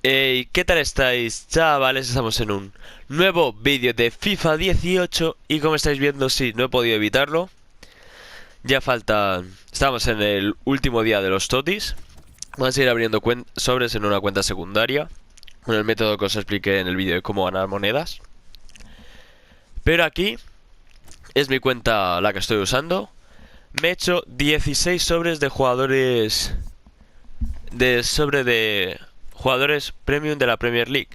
Hey, ¿qué tal estáis, chavales? Estamos en un nuevo vídeo de FIFA 18 y como estáis viendo, sí, no he podido evitarlo. Ya faltan... Estamos en el último día de los totis. Vamos a ir abriendo sobres en una cuenta secundaria con el método que os expliqué en el vídeo de cómo ganar monedas. Pero aquí es mi cuenta la que estoy usando. Me he hecho 16 sobres de jugadores... de jugadores premium de la Premier League.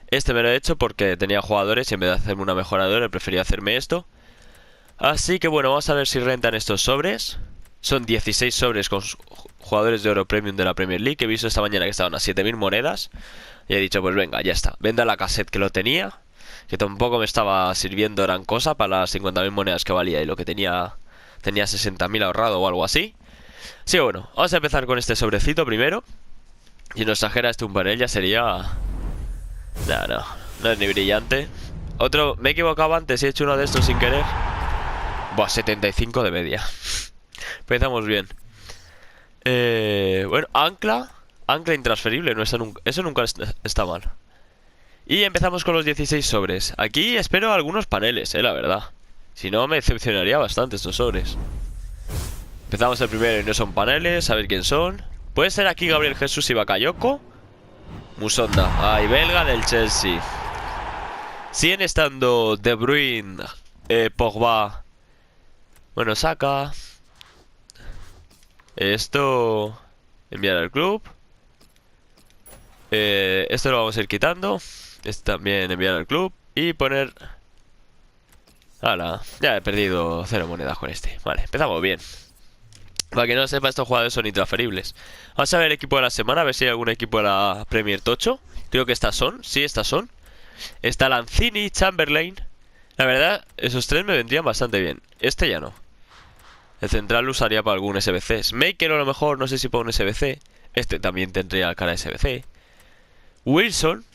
Este me lo he hecho porque tenía jugadores y en vez de hacerme una mejoradora prefería hacerme esto. Así que bueno, vamos a ver si rentan estos sobres. Son 16 sobres con jugadores de oro premium de la Premier League. He visto esta mañana que estaban a 7000 monedas. Y he dicho, pues venga, ya está. Venda la cassette que lo tenía, que tampoco me estaba sirviendo gran cosa para las 50.000 monedas que valía y lo que tenía 60.000 ahorrado o algo así. Sí, bueno, vamos a empezar con este sobrecito primero. Si nos trajera este un panel ya sería... No es ni brillante. Otro, me he equivocado antes y he hecho uno de estos sin querer. Buah, 75 de media. Empezamos bien. Bueno, ancla intransferible, no, eso nunca está mal. Y empezamos con los 16 sobres. Aquí espero algunos paneles, la verdad. Si no, me decepcionaría bastante estos sobres. Empezamos el primero y no son paneles, a ver quién son. Puede ser aquí Gabriel Jesús y Bakayoko. Musonda, ay, belga del Chelsea. Siguen estando De Bruyne, Pogba. Bueno, Saka. Esto... Enviar al club. Esto lo vamos a ir quitando. Esto también enviar al club. Y poner... ¡Hala! Ya he perdido 0 monedas con este. Vale, empezamos bien. Para que no sepa, estos jugadores son intransferibles. Vamos a ver el equipo de la semana, a ver si hay algún equipo de la Premier Tocho. Creo que estas son, sí, estas son. Está Lanzini, Chamberlain. La verdad, esos tres me vendrían bastante bien. Este ya no. El central lo usaría para algún SBC. Maker a lo mejor, no sé si para un SBC. Este también tendría cara de SBC. Wilson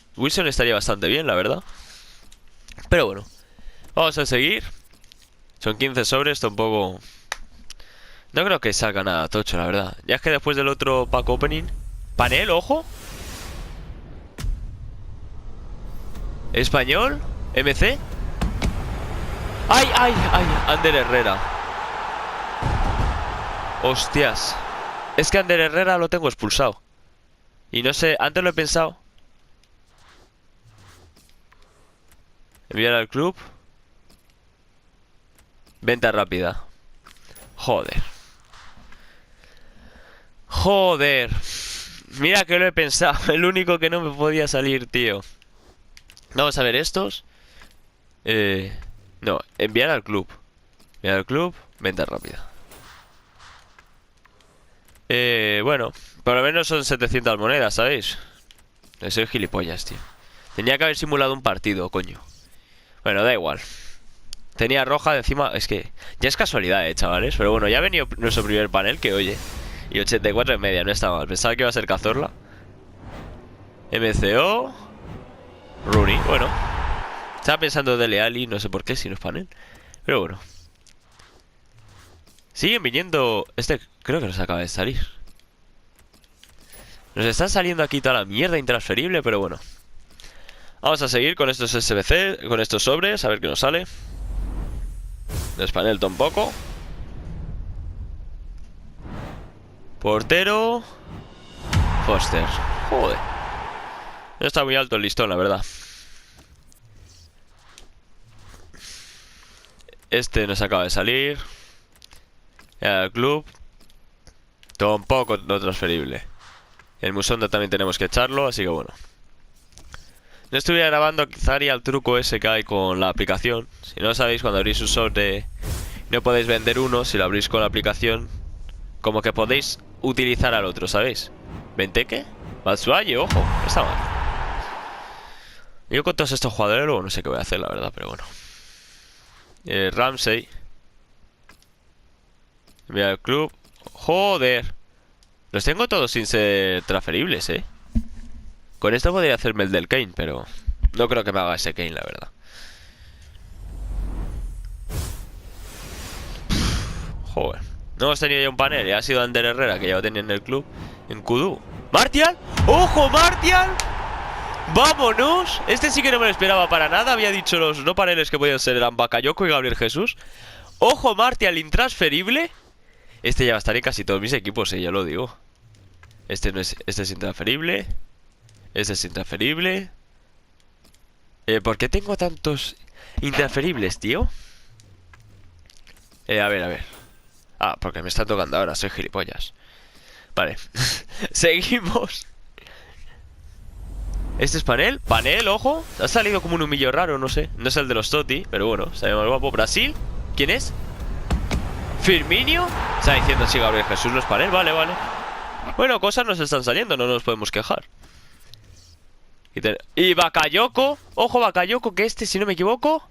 estaría bastante bien, la verdad. Pero bueno, vamos a seguir. Son 15 sobres, tampoco... No creo que salga nada tocho, la verdad. Ya es que después del otro pack opening... Panel, ojo. Español. MC. ¡Ay! Ander Herrera. Hostias. Es que Ander Herrera lo tengo expulsado. Y no sé, antes lo he pensado. Enviar al club. Venta rápida. Joder. Mira que lo he pensado. El único que no me podía salir, tío. Vamos a ver estos. No, enviar al club. Enviar al club, venta rápida. Bueno, por lo menos son 700 monedas, ¿sabéis? Soy gilipollas, tío. Tenía que haber simulado un partido, coño. Bueno, da igual. Tenía roja de encima. Es que ya es casualidad, chavales. Pero bueno, ya ha venido nuestro primer panel, que oye. Y 84 en media, no está mal. Pensaba que iba a ser Cazorla. MCO. Rooney, bueno. Estaba pensando Dele Alli, no sé por qué, si no es panel. Pero bueno. Siguen viniendo... Este creo que nos acaba de salir. Nos está saliendo aquí toda la mierda intransferible, pero bueno. Vamos a seguir con estos SBC, con estos sobres, a ver qué nos sale. No es panel tampoco. Portero. Foster. Joder. No está muy alto el listón, la verdad. Este nos acaba de salir. El club. Tampoco no transferible. El Musonda también tenemos que echarlo, así que bueno. No estuviera grabando, quizá haría el truco ese que hay con la aplicación. Si no lo sabéis, cuando abrís un sobre no podéis vender uno. Si lo abrís con la aplicación, como que podéis utilizar al otro, ¿sabéis? ¿Benteke? Batshuayi, ojo, no está mal. Yo con todos estos jugadores luego no sé qué voy a hacer, la verdad, pero bueno. Ramsey. Mira el club. Joder. Los tengo todos sin ser transferibles, Con esto podría hacerme el del Kane, pero no creo que me haga ese Kane, la verdad. Joder. No hemos tenido ya un panel, ha sido Ander Herrera, que ya lo tenía en el club. En Kudu. ¡Martial! ¡Ojo, Martial! ¡Vámonos! Este sí que no me lo esperaba para nada. Había dicho los no paneles que podían ser eran Bakayoko y Gabriel Jesús. Ojo, Martial intransferible. Este ya va a estar en casi todos mis equipos, ya lo digo. Este no es. Este es intransferible. Este es intransferible. ¿Por qué tengo tantos intransferibles, tío? A ver, a ver. Ah, porque me está tocando ahora, soy gilipollas. Vale. Seguimos. Este es panel. Panel, ojo. Ha salido como un humillo raro, no sé. No es el de los Totti, pero bueno, se ve más guapo. Brasil. ¿Quién es? Firmino. Está diciendo si Gabriel Jesús no es panel. Vale, vale. Bueno, cosas nos están saliendo, no nos podemos quejar. Y Bakayoko. Ojo, Bakayoko, que este, si no me equivoco.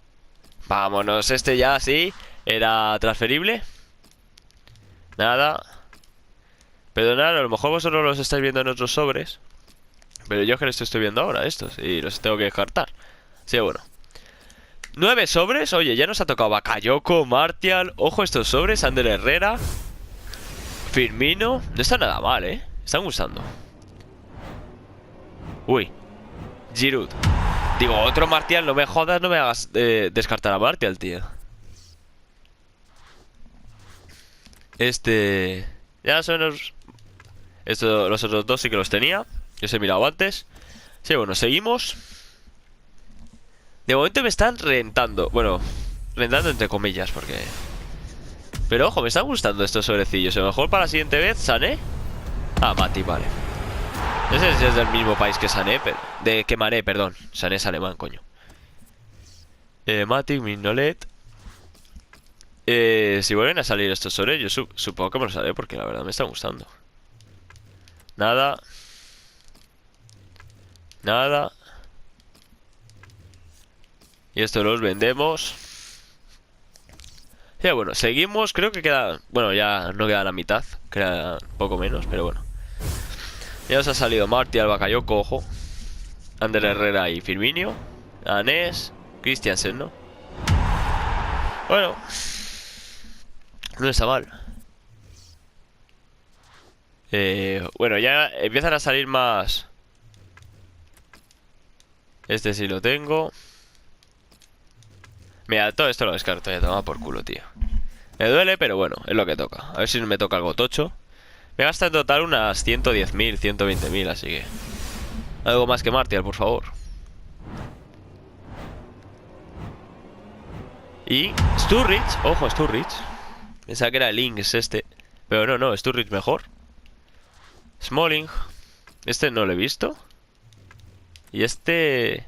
Vámonos, este ya sí. Era transferible. Nada. Perdonad, a lo mejor vosotros los estáis viendo en otros sobres, pero yo que los estoy viendo ahora, estos, y los tengo que descartar. Sí, bueno. 9 sobres, oye, ya nos ha tocado Bakayoko, Martial. Ojo estos sobres, Ander Herrera, Firmino. No está nada mal, están gustando. Uy, Giroud. Digo, otro Martial, no me jodas, no me hagas descartar a Martial, tío. Ya son los... los otros dos sí que los tenía. Yo os he mirado antes. Sí, bueno, seguimos. De momento me están rentando. Bueno, rentando entre comillas, porque... Pero ojo, me están gustando estos sobrecillos. A lo mejor para la siguiente vez, Sané. Ah, Mati, vale. No sé si es del mismo país que Sané, pero... que Mané, perdón. Sané es alemán, coño. Mati, Mignolet. Si vuelven a salir estos sobres, yo supongo que me los haré, porque la verdad me están gustando. Nada. Nada. Y esto los vendemos. Ya bueno, seguimos. Creo que queda... Bueno, ya no queda la mitad. Queda poco menos, pero bueno. Ya os ha salido Martial, Bakayoko, ojo. Ander Herrera y Firmino. Anés. Christiansen, ¿no? Bueno. No está mal. Bueno, ya empiezan a salir más. Este sí lo tengo. Mira, todo esto lo descarto. Ya toma por culo, tío. Me duele, pero bueno, es lo que toca. A ver si me toca algo tocho. Me gasta en total unas 110.000, 120.000, así que... Algo más que Martial, por favor. Y Sturridge. Ojo, Sturridge. Pensaba que era el Links este. Pero no, Sturridge mejor. Smalling. Este no lo he visto. Y este...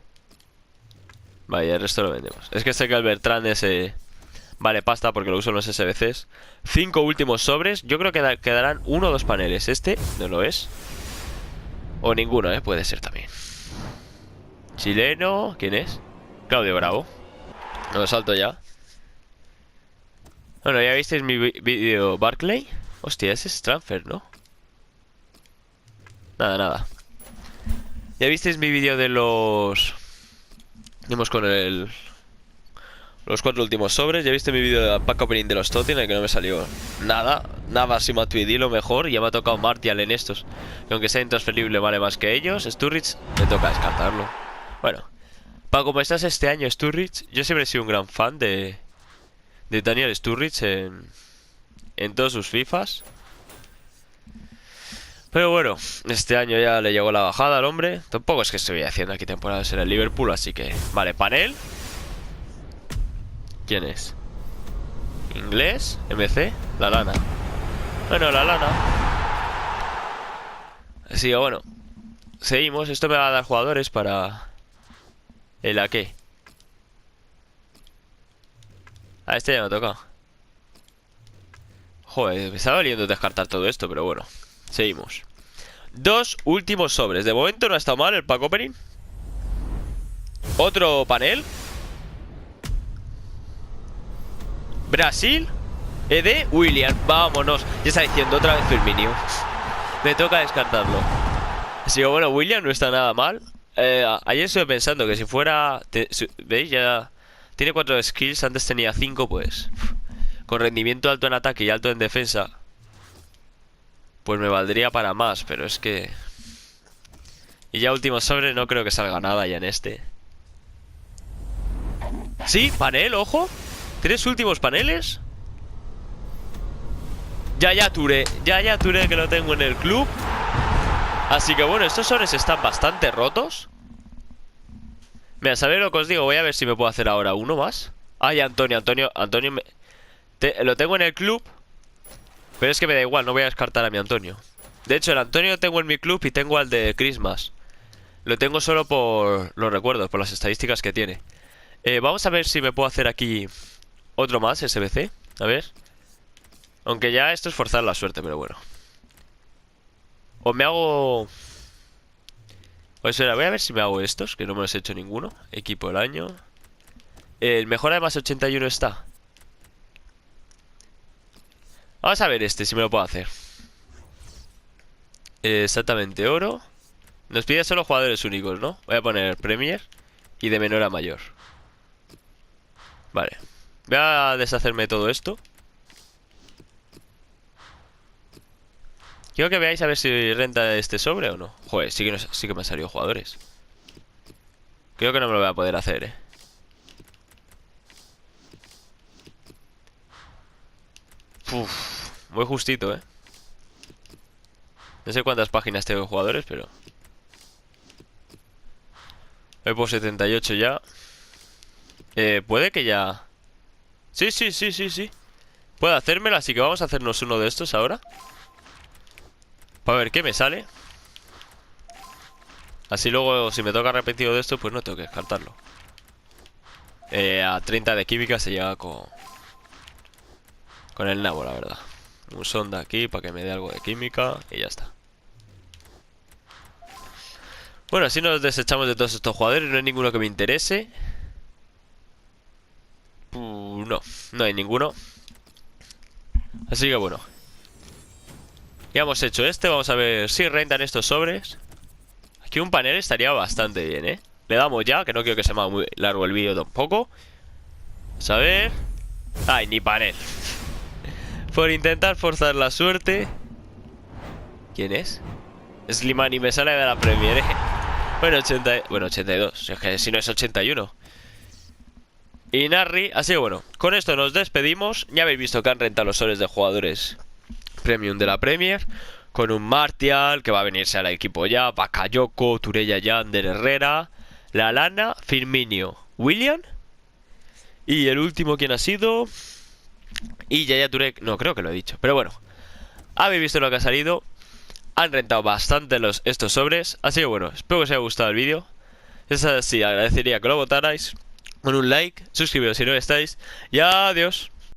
Vaya, el resto lo vendemos. Es que sé que el Bertrand ese... Vale, pasta porque lo uso en los SBCs. 5 últimos sobres. Yo creo que quedarán 1 o 2 paneles. Este no lo es. O ninguno, puede ser también. Chileno. ¿Quién es? Claudio Bravo. No lo salto ya. Bueno, ya visteis mi vídeo Barclay. Hostia, ese es transfer, ¿no? Nada. Ya visteis mi vídeo de los... Vamos con los 4 últimos sobres. Ya viste mi vídeo de pack opening de los Totti, en el que no me salió nada. Nada, si Matuidi lo mejor. Y ya me ha tocado Martial en estos, que aunque sea intransferible vale más que ellos. Sturridge me toca descartarlo. Bueno, para como estás este año Sturridge, yo siempre he sido un gran fan de Daniel Sturridge en todos sus FIFAs. Pero bueno, este año ya le llegó la bajada al hombre. Tampoco es que estoy haciendo aquí temporadas en el Liverpool, así que... Vale, panel. ¿Quién es? ¿Inglés? ¿MC? La lana. Bueno, la lana. Así que bueno, seguimos. Esto me va a dar jugadores para... ¿El a qué? A este ya me toca. Joder, me está doliendo descartar todo esto, pero bueno. Seguimos. 2 últimos sobres. De momento no ha estado mal el pack opening. Otro panel. Brasil. ED William. Vámonos. Ya está diciendo otra vez Firmino. Me toca descartarlo. Así que bueno, William no está nada mal. Ayer estuve pensando que si fuera... ¿Veis? Ya tiene 4 skills. Antes tenía 5, pues... Con rendimiento alto en ataque y alto en defensa, pues me valdría para más, pero es que... Y ya último sobre, no creo que salga nada ya en este. Sí, panel, ojo. 3 últimos paneles. Ya Ture que lo tengo en el club. Así que bueno, estos sobres están bastante rotos. Mira, ¿sabéis lo que os digo? Voy a ver si me puedo hacer ahora uno más. Ay, Antonio lo tengo en el club. Pero es que me da igual, no voy a descartar a mi Antonio. De hecho, el Antonio lo tengo en mi club y tengo al de Christmas. Lo tengo solo por los recuerdos, por las estadísticas que tiene. Vamos a ver si me puedo hacer aquí otro más, SBC. A ver. Aunque ya esto es forzar la suerte, pero bueno. O me hago... O espera, voy a ver si me hago estos, que no me los he hecho ninguno. Equipo del año. El mejor además 81 está. Vamos a ver este, si me lo puedo hacer. Exactamente, oro. Nos pide solo jugadores únicos, ¿no? Voy a poner Premier y de menor a mayor. Vale. Voy a deshacerme de todo esto. Quiero que veáis a ver si renta este sobre o no. Joder, sí que me han salido jugadores. Creo que no me lo voy a poder hacer, Uf, muy justito, No sé cuántas páginas tengo de jugadores, pero... Voy por 78 ya. Puede que ya... Sí. Puedo hacérmelo, así que vamos a hacernos uno de estos ahora. Para ver qué me sale. Así luego, si me toca repetido de esto, pues no tengo que descartarlo. A 30 de química se llega con el nabo, la verdad. Un sonda aquí para que me dé algo de química y ya está. Bueno, así nos desechamos de todos estos jugadores. No hay ninguno que me interese. No hay ninguno. Así que bueno, ya hemos hecho este. Vamos a ver si rentan estos sobres. Aquí un panel estaría bastante bien, Le damos ya, que no quiero que se me haga muy largo el vídeo tampoco. Vamos a ver. Ay, ni panel. Por intentar forzar la suerte. ¿Quién es? Slimani, me sale de la Premier, Bueno, 82. Es que si no es 81. Y Narri, así que bueno, con esto nos despedimos. Ya habéis visto que han rentado los soles de jugadores Premium de la Premier. Con un Martial, que va a venirse al equipo ya. Bakayoko, Turella Yander, Herrera, Lallana, Firmino, William. Y el último, ¿quién ha sido? Y Yaya Touré, no, creo que lo he dicho. Pero bueno, habéis visto lo que ha salido. Han rentado bastante estos sobres. Así que bueno, espero que os haya gustado el vídeo. Si es así, agradecería que lo votarais con un like, suscribiros si no estáis. Y adiós.